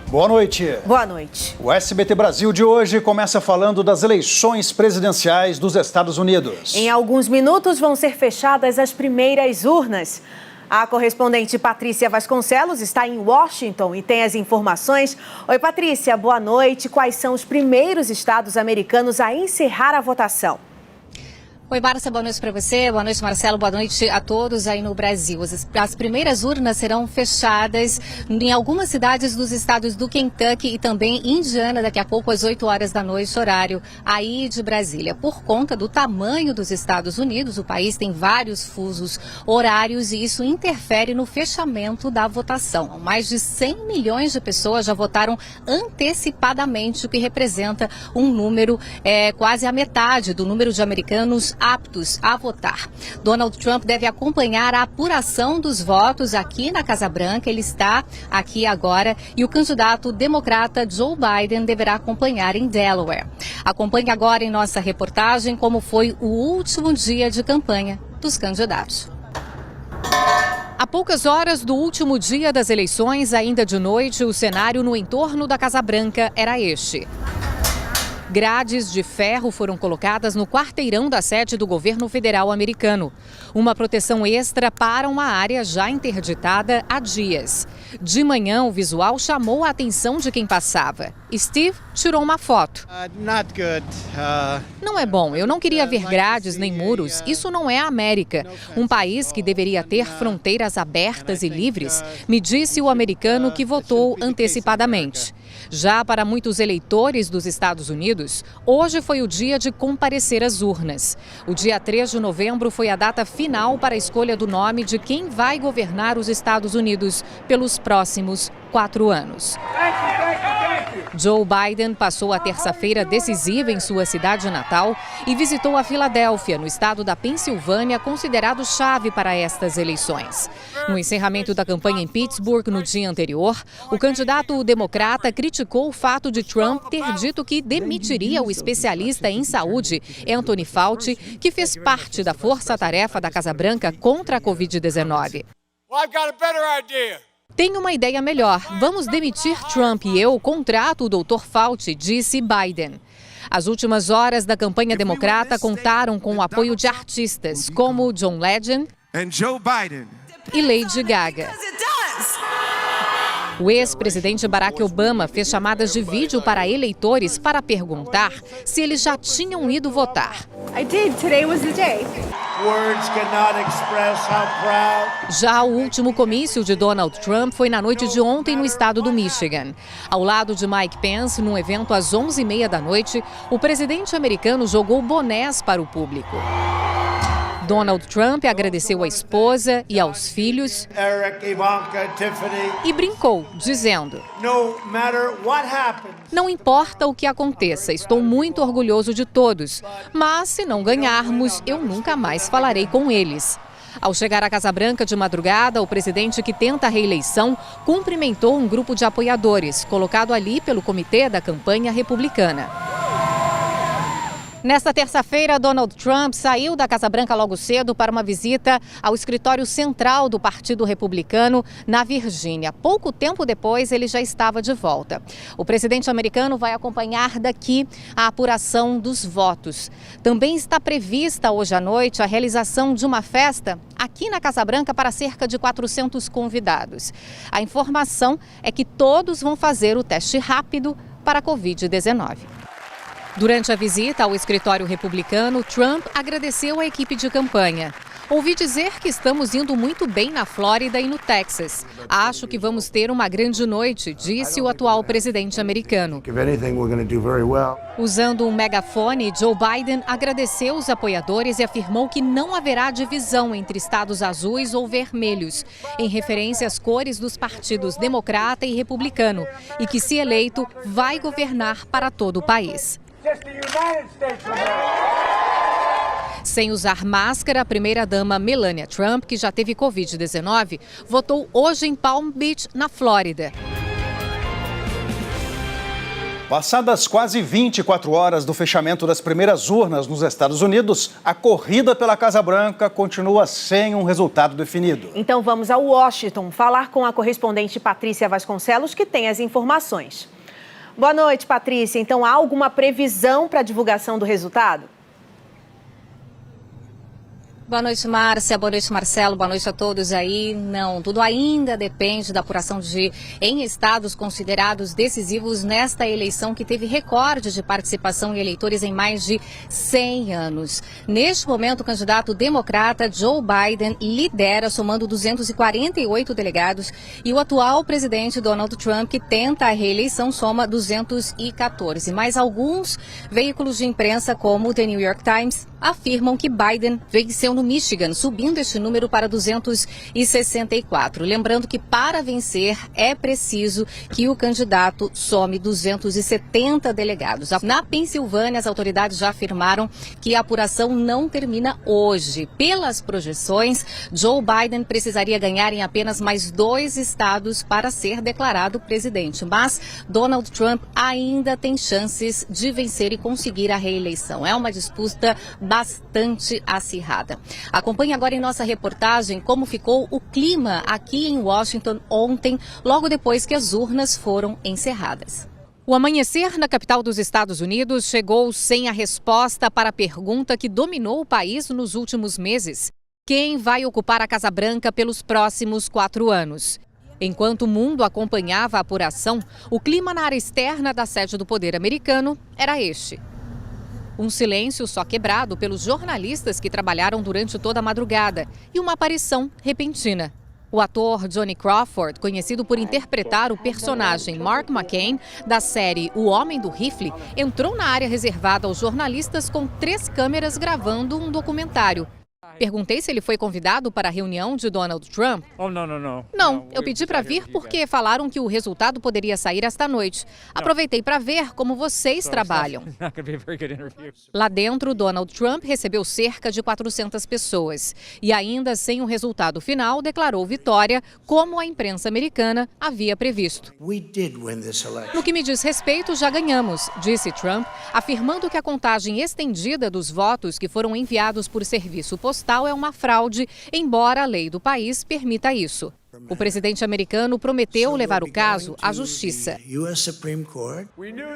Boa noite. Boa noite. O SBT Brasil de hoje começa falando das eleições presidenciais dos Estados Unidos. Em alguns minutos vão ser fechadas as primeiras urnas. A correspondente Patrícia Vasconcelos está em Washington e tem as informações. Oi, Patrícia, boa noite. Quais são os primeiros estados americanos a encerrar a votação? Oi, Márcia, boa noite para você, boa noite, Marcelo, boa noite a todos aí no Brasil. As primeiras urnas serão fechadas em algumas cidades dos estados do Kentucky e também Indiana, daqui a pouco às 8 horas da noite, horário aí de Brasília. Por conta do tamanho dos Estados Unidos, o país tem vários fusos horários e isso interfere no fechamento da votação. Mais de 100 milhões de pessoas já votaram antecipadamente, o que representa um número, quase a metade do número de americanos aptos a votar. Donald Trump deve acompanhar a apuração dos votos aqui na Casa Branca. Ele está aqui agora e o candidato democrata Joe Biden deverá acompanhar em Delaware. Acompanhe agora em nossa reportagem como foi o último dia de campanha dos candidatos. A poucas horas do último dia das eleições, ainda de noite, o cenário no entorno da Casa Branca era este. Grades de ferro foram colocadas no quarteirão da sede do governo federal americano. Uma proteção extra para uma área já interditada há dias. De manhã, o visual chamou a atenção de quem passava. Steve tirou uma foto. Não é bom, eu não queria ver grades nem muros. Isso não é a América. Um país que deveria ter fronteiras abertas e livres, me disse o americano que votou antecipadamente. Já para muitos eleitores dos Estados Unidos, hoje foi o dia de comparecer às urnas. O dia 3 de novembro foi a data final para a escolha do nome de quem vai governar os Estados Unidos pelos próximos 4 anos. Joe Biden passou a terça-feira decisiva em sua cidade natal e visitou a Filadélfia, no estado da Pensilvânia, considerado chave para estas eleições. No encerramento da campanha em Pittsburgh no dia anterior, o candidato democrata criticou o fato de Trump ter dito que demitiria o especialista em saúde, Anthony Fauci, que fez parte da força-tarefa da Casa Branca contra a Covid-19. Tenho uma ideia melhor. Vamos demitir Trump e eu contrato o Dr. Fauci, disse Biden. As últimas horas da campanha democrata contaram com o apoio de artistas como John Legend e Lady Gaga. O ex-presidente Barack Obama fez chamadas de vídeo para eleitores para perguntar se eles já tinham ido votar. Já o último comício de Donald Trump foi na noite de ontem no estado do Michigan. Ao lado de Mike Pence, num evento às 11h30 da noite, o presidente americano jogou bonés para o público. Donald Trump agradeceu à esposa e aos filhos e brincou, dizendo: "Não importa o que aconteça, estou muito orgulhoso de todos, mas se não ganharmos, eu nunca mais falarei com eles." Ao chegar à Casa Branca de madrugada, o presidente que tenta a reeleição cumprimentou um grupo de apoiadores, colocado ali pelo comitê da campanha republicana. Nesta terça-feira, Donald Trump saiu da Casa Branca logo cedo para uma visita ao escritório central do Partido Republicano na Virgínia. Pouco tempo depois, ele já estava de volta. O presidente americano vai acompanhar daqui a apuração dos votos. Também está prevista hoje à noite a realização de uma festa aqui na Casa Branca para cerca de 400 convidados. A informação é que todos vão fazer o teste rápido para a Covid-19. Durante a visita ao escritório republicano, Trump agradeceu a equipe de campanha. Ouvi dizer que estamos indo muito bem na Flórida e no Texas. Acho que vamos ter uma grande noite, disse o atual presidente americano. Usando um megafone, Joe Biden agradeceu os apoiadores e afirmou que não haverá divisão entre estados azuis ou vermelhos, em referência às cores dos partidos democrata e republicano, e que, se eleito, vai governar para todo o país. Sem usar máscara, a primeira-dama Melania Trump, que já teve Covid-19, votou hoje em Palm Beach, na Flórida. Passadas quase 24 horas do fechamento das primeiras urnas nos Estados Unidos, a corrida pela Casa Branca continua sem um resultado definido. Então vamos a Washington falar com a correspondente Patrícia Vasconcelos, que tem as informações. Boa noite, Patrícia. Então há alguma previsão para a divulgação do resultado? Boa noite, Márcia. Boa noite, Marcelo. Boa noite a todos aí. Não, tudo ainda depende da apuração em estados considerados decisivos nesta eleição que teve recorde de participação em eleitores em mais de 100 anos. Neste momento, o candidato democrata Joe Biden lidera, somando 248 delegados, e o atual presidente Donald Trump, que tenta a reeleição, soma 214. Mas alguns veículos de imprensa, como o The New York Times, afirmam que Biden venceu no Michigan, subindo este número para 264. Lembrando que para vencer é preciso que o candidato some 270 delegados. Na Pensilvânia, as autoridades já afirmaram que a apuração não termina hoje. Pelas projeções, Joe Biden precisaria ganhar em apenas mais 2 estados para ser declarado presidente. Mas Donald Trump ainda tem chances de vencer e conseguir a reeleição. É uma disputa bastante acirrada. Acompanhe agora em nossa reportagem como ficou o clima aqui em Washington ontem, logo depois que as urnas foram encerradas. O amanhecer na capital dos Estados Unidos chegou sem a resposta para a pergunta que dominou o país nos últimos meses: quem vai ocupar a Casa Branca pelos próximos 4 anos? Enquanto o mundo acompanhava a apuração, o clima na área externa da sede do poder americano era este. Um silêncio só quebrado pelos jornalistas que trabalharam durante toda a madrugada e uma aparição repentina. O ator Johnny Crawford, conhecido por interpretar o personagem Mark McCain da série O Homem do Rifle, entrou na área reservada aos jornalistas com 3 câmeras gravando um documentário. Perguntei se ele foi convidado para a reunião de Donald Trump. Não, eu pedi para vir porque falaram que o resultado poderia sair esta noite. Aproveitei para ver como vocês trabalham. Lá dentro, Donald Trump recebeu cerca de 400 pessoas. E ainda sem um resultado final, declarou vitória, como a imprensa americana havia previsto. No que me diz respeito, já ganhamos, disse Trump, afirmando que a contagem estendida dos votos que foram enviados por serviço postal é uma fraude, embora a lei do país permita isso. O presidente americano prometeu levar o caso à justiça.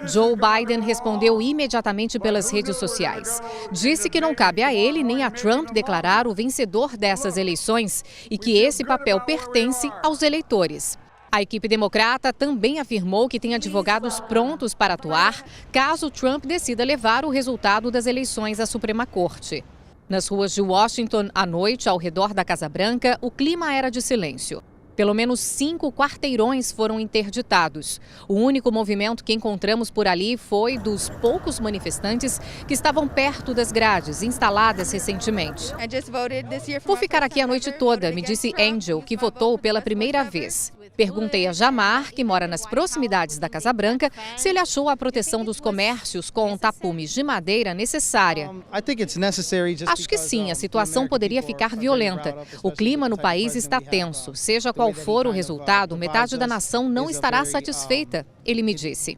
Joe Biden respondeu imediatamente pelas redes sociais. Disse que não cabe a ele nem a Trump declarar o vencedor dessas eleições e que esse papel pertence aos eleitores. A equipe democrata também afirmou que tem advogados prontos para atuar caso Trump decida levar o resultado das eleições à Suprema Corte. Nas ruas de Washington, à noite, ao redor da Casa Branca, o clima era de silêncio. Pelo menos 5 quarteirões foram interditados. O único movimento que encontramos por ali foi dos poucos manifestantes que estavam perto das grades instaladas recentemente. Vou ficar aqui a noite toda, me disse Angel, que votou pela primeira vez. Perguntei a Jamar, que mora nas proximidades da Casa Branca, se ele achou a proteção dos comércios com tapumes de madeira necessária. Acho que sim, a situação poderia ficar violenta. O clima no país está tenso. Seja qual for o resultado, metade da nação não estará satisfeita, ele me disse.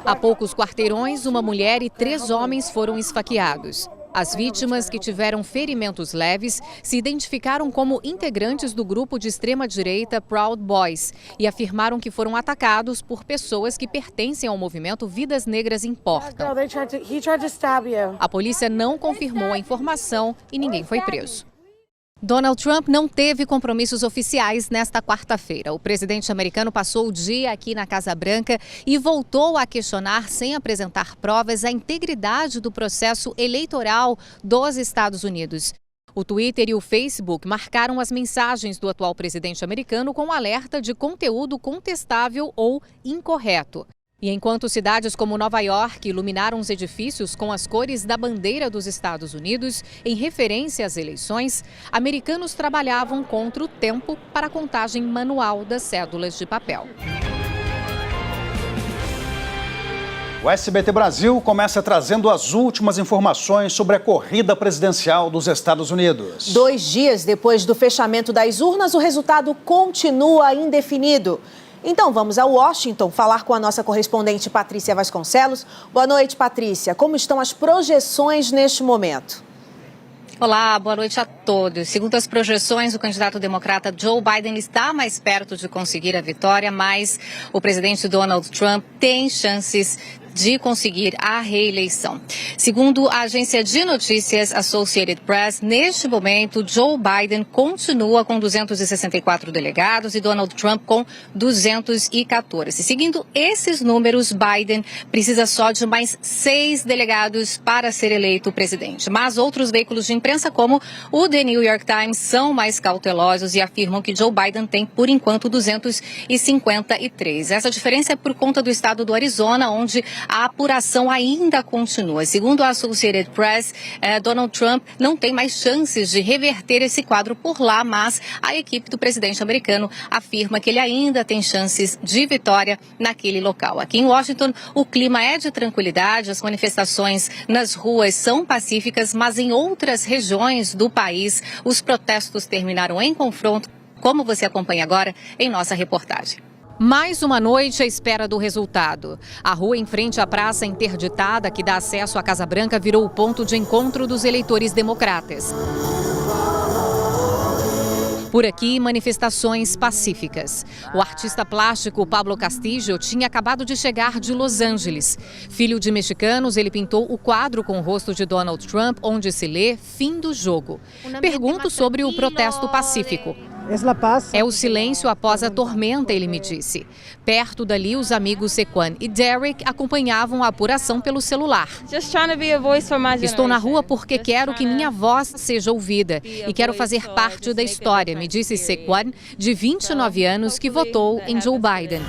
A poucos quarteirões, uma mulher e 3 homens foram esfaqueados. As vítimas, que tiveram ferimentos leves, se identificaram como integrantes do grupo de extrema-direita Proud Boys e afirmaram que foram atacados por pessoas que pertencem ao movimento Vidas Negras Importam. A polícia não confirmou a informação e ninguém foi preso. Donald Trump não teve compromissos oficiais nesta quarta-feira. O presidente americano passou o dia aqui na Casa Branca e voltou a questionar, sem apresentar provas, a integridade do processo eleitoral dos Estados Unidos. O Twitter e o Facebook marcaram as mensagens do atual presidente americano com alerta de conteúdo contestável ou incorreto. E enquanto cidades como Nova York iluminaram os edifícios com as cores da bandeira dos Estados Unidos em referência às eleições, americanos trabalhavam contra o tempo para a contagem manual das cédulas de papel. O SBT Brasil começa trazendo as últimas informações sobre a corrida presidencial dos Estados Unidos. 2 dias depois do fechamento das urnas, o resultado continua indefinido. Então vamos a Washington falar com a nossa correspondente Patrícia Vasconcelos. Boa noite, Patrícia. Como estão as projeções neste momento? Olá, boa noite a todos. Segundo as projeções, o candidato democrata Joe Biden está mais perto de conseguir a vitória, mas o presidente Donald Trump tem chances de conseguir a reeleição. Segundo a agência de notícias Associated Press, neste momento, Joe Biden continua com 264 delegados e Donald Trump com 214. Seguindo esses números, Biden precisa só de mais 6 delegados para ser eleito presidente. Mas outros veículos de imprensa, como o The New York Times, são mais cautelosos e afirmam que Joe Biden tem, por enquanto, 253. Essa diferença é por conta do estado do Arizona, onde a apuração ainda continua. Segundo a Associated Press, Donald Trump não tem mais chances de reverter esse quadro por lá, mas a equipe do presidente americano afirma que ele ainda tem chances de vitória naquele local. Aqui em Washington, o clima é de tranquilidade, as manifestações nas ruas são pacíficas, mas em outras regiões do país, os protestos terminaram em confronto, como você acompanha agora em nossa reportagem. Mais uma noite à espera do resultado. A rua em frente à praça interditada que dá acesso à Casa Branca virou o ponto de encontro dos eleitores democratas. Por aqui, manifestações pacíficas. O artista plástico Pablo Castillo tinha acabado de chegar de Los Angeles. Filho de mexicanos, ele pintou o quadro com o rosto de Donald Trump, onde se lê "Fim do jogo". Pergunto sobre o protesto pacífico. É o silêncio após a tormenta, ele me disse. Perto dali, os amigos Sequan e Derek acompanhavam a apuração pelo celular. Estou na rua porque quero que minha voz seja ouvida e quero fazer parte da história, me disse Sequan, de 29 anos, que votou em Joe Biden.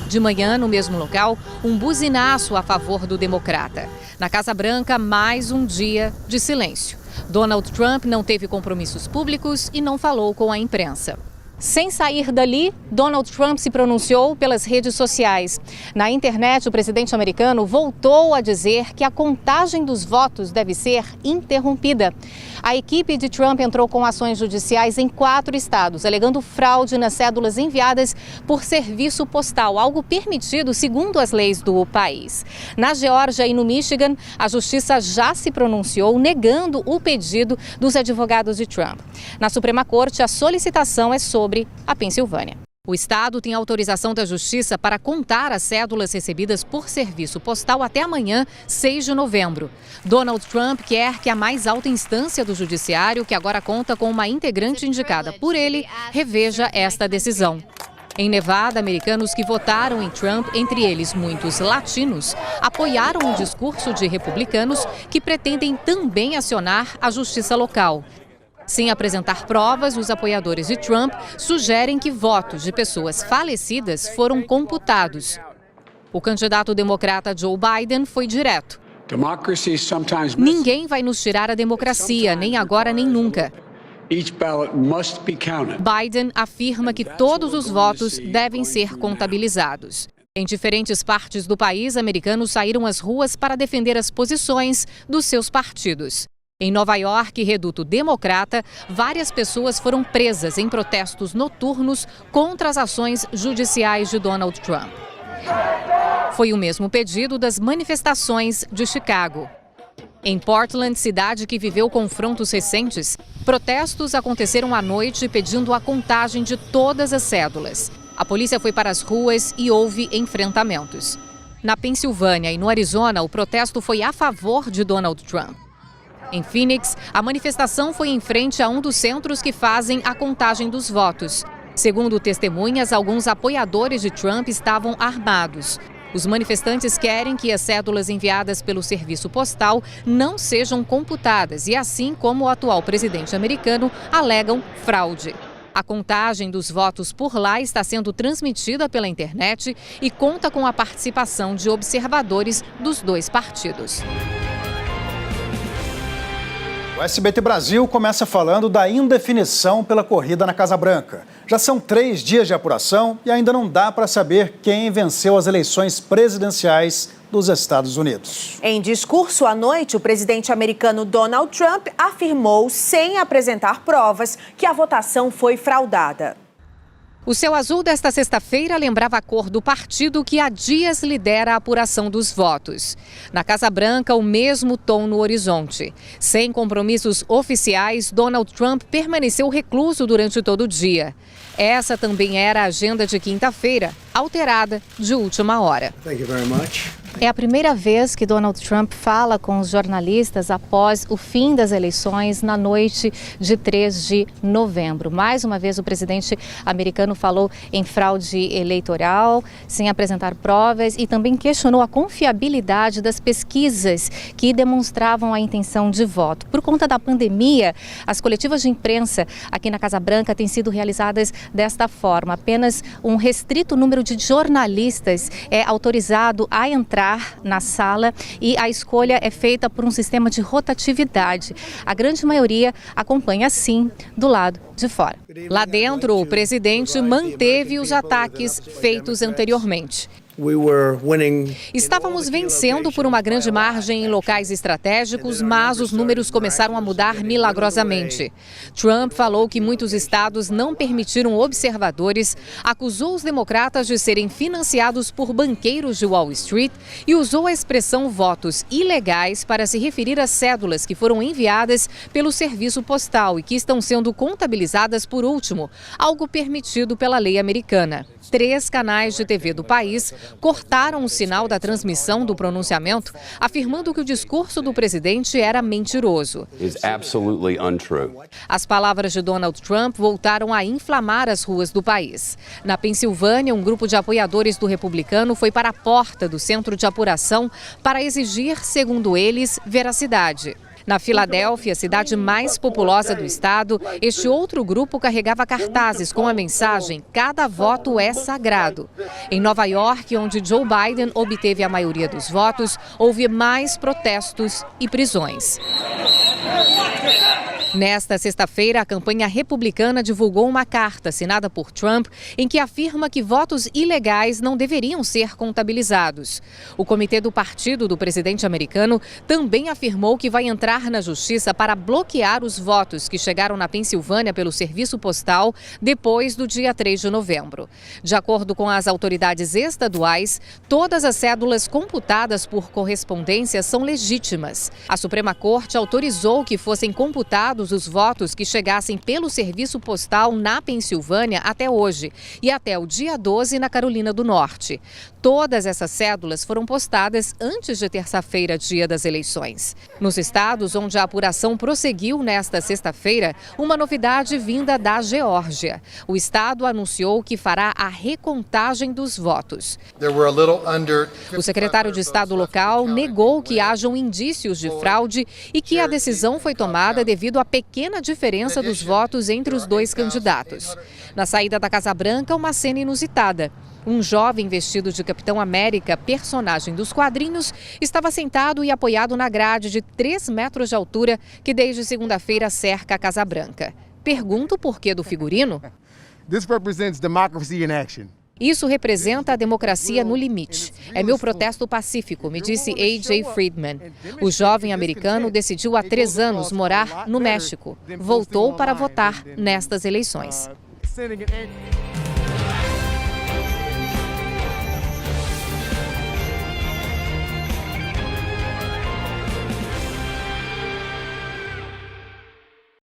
De manhã, no mesmo local, um buzinaço a favor do democrata. Na Casa Branca, mais um dia de silêncio. Donald Trump não teve compromissos públicos e não falou com a imprensa. Sem sair dali, Donald Trump se pronunciou pelas redes sociais. Na internet, o presidente americano voltou a dizer que a contagem dos votos deve ser interrompida. A equipe de Trump entrou com ações judiciais em 4 estados, alegando fraude nas cédulas enviadas por serviço postal, algo permitido segundo as leis do país. Na Geórgia e no Michigan, a justiça já se pronunciou negando o pedido dos advogados de Trump. Na Suprema Corte, a solicitação é sobre a Pensilvânia. O estado tem autorização da Justiça para contar as cédulas recebidas por serviço postal até amanhã, 6 de novembro. Donald Trump quer que a mais alta instância do judiciário, que agora conta com uma integrante indicada por ele, reveja esta decisão. Em Nevada, americanos que votaram em Trump, entre eles muitos latinos, apoiaram o discurso de republicanos que pretendem também acionar a justiça local. Sem apresentar provas, os apoiadores de Trump sugerem que votos de pessoas falecidas foram computados. O candidato democrata Joe Biden foi direto. Ninguém vai nos tirar a democracia, nem agora nem nunca. Biden afirma que todos os votos devem ser contabilizados. Em diferentes partes do país, americanos saíram às ruas para defender as posições dos seus partidos. Em Nova York, reduto democrata, várias pessoas foram presas em protestos noturnos contra as ações judiciais de Donald Trump. Foi o mesmo pedido das manifestações de Chicago. Em Portland, cidade que viveu confrontos recentes, protestos aconteceram à noite pedindo a contagem de todas as cédulas. A polícia foi para as ruas e houve enfrentamentos. Na Pensilvânia e no Arizona, o protesto foi a favor de Donald Trump. Em Phoenix, a manifestação foi em frente a um dos centros que fazem a contagem dos votos. Segundo testemunhas, alguns apoiadores de Trump estavam armados. Os manifestantes querem que as cédulas enviadas pelo serviço postal não sejam computadas e, assim como o atual presidente americano, alegam fraude. A contagem dos votos por lá está sendo transmitida pela internet e conta com a participação de observadores dos 2 partidos. O SBT Brasil começa falando da indefinição pela corrida na Casa Branca. Já são 3 dias de apuração e ainda não dá para saber quem venceu as eleições presidenciais dos Estados Unidos. Em discurso à noite, o presidente americano Donald Trump afirmou, sem apresentar provas, que a votação foi fraudada. O céu azul desta sexta-feira lembrava a cor do partido que há dias lidera a apuração dos votos. Na Casa Branca, o mesmo tom no horizonte. Sem compromissos oficiais, Donald Trump permaneceu recluso durante todo o dia. Essa também era a agenda de quinta-feira, alterada de última hora. Thank you very much. É a primeira vez que Donald Trump fala com os jornalistas após o fim das eleições na noite de 3 de novembro. Mais uma vez, o presidente americano falou em fraude eleitoral, sem apresentar provas, e também questionou a confiabilidade das pesquisas que demonstravam a intenção de voto. Por conta da pandemia, as coletivas de imprensa aqui na Casa Branca têm sido realizadas desta forma. Apenas um restrito número de jornalistas é autorizado a entrar na sala e a escolha é feita por um sistema de rotatividade. A grande maioria acompanha, sim, do lado de fora. Lá dentro, o presidente manteve os ataques feitos anteriormente. Estávamos vencendo por uma grande margem em locais estratégicos, mas os números começaram a mudar milagrosamente. Trump falou que muitos estados não permitiram observadores, acusou os democratas de serem financiados por banqueiros de Wall Street e usou a expressão votos ilegais para se referir a cédulas que foram enviadas pelo serviço postal e que estão sendo contabilizadas por último, algo permitido pela lei americana. 3 canais de TV do país cortaram o sinal da transmissão do pronunciamento, afirmando que o discurso do presidente era mentiroso. As palavras de Donald Trump voltaram a inflamar as ruas do país. Na Pensilvânia, um grupo de apoiadores do republicano foi para a porta do centro de apuração para exigir, segundo eles, veracidade. Na Filadélfia, cidade mais populosa do estado, este outro grupo carregava cartazes com a mensagem "Cada voto é sagrado". Em Nova York, onde Joe Biden obteve a maioria dos votos, houve mais protestos e prisões. Nesta sexta-feira, a campanha republicana divulgou uma carta assinada por Trump em que afirma que votos ilegais não deveriam ser contabilizados. O comitê do partido do presidente americano também afirmou que vai entrar na justiça para bloquear os votos que chegaram na Pensilvânia pelo serviço postal depois do dia 3 de novembro. De acordo com as autoridades estaduais, todas as cédulas computadas por correspondência são legítimas. A Suprema Corte autorizou que fossem computados os votos que chegassem pelo serviço postal na Pensilvânia até hoje e até o dia 12 na Carolina do Norte. Todas essas cédulas foram postadas antes de terça-feira, dia das eleições. Nos estados onde a apuração prosseguiu nesta sexta-feira, uma novidade vinda da Geórgia. O estado anunciou que fará a recontagem dos votos. O secretário de Estado local negou que hajam indícios de fraude e que a decisão foi tomada devido à pequena diferença dos votos entre os 2 candidatos. Na saída da Casa Branca, uma cena inusitada. Um jovem vestido de Capitão América, personagem dos quadrinhos, estava sentado e apoiado na grade de 3 metros de altura que desde segunda-feira cerca a Casa Branca. Pergunto o porquê do figurino. Isso representa a democracia no limite. É meu protesto pacífico, me disse A.J. Friedman. O jovem americano decidiu há 3 anos morar no México. Voltou para votar nestas eleições.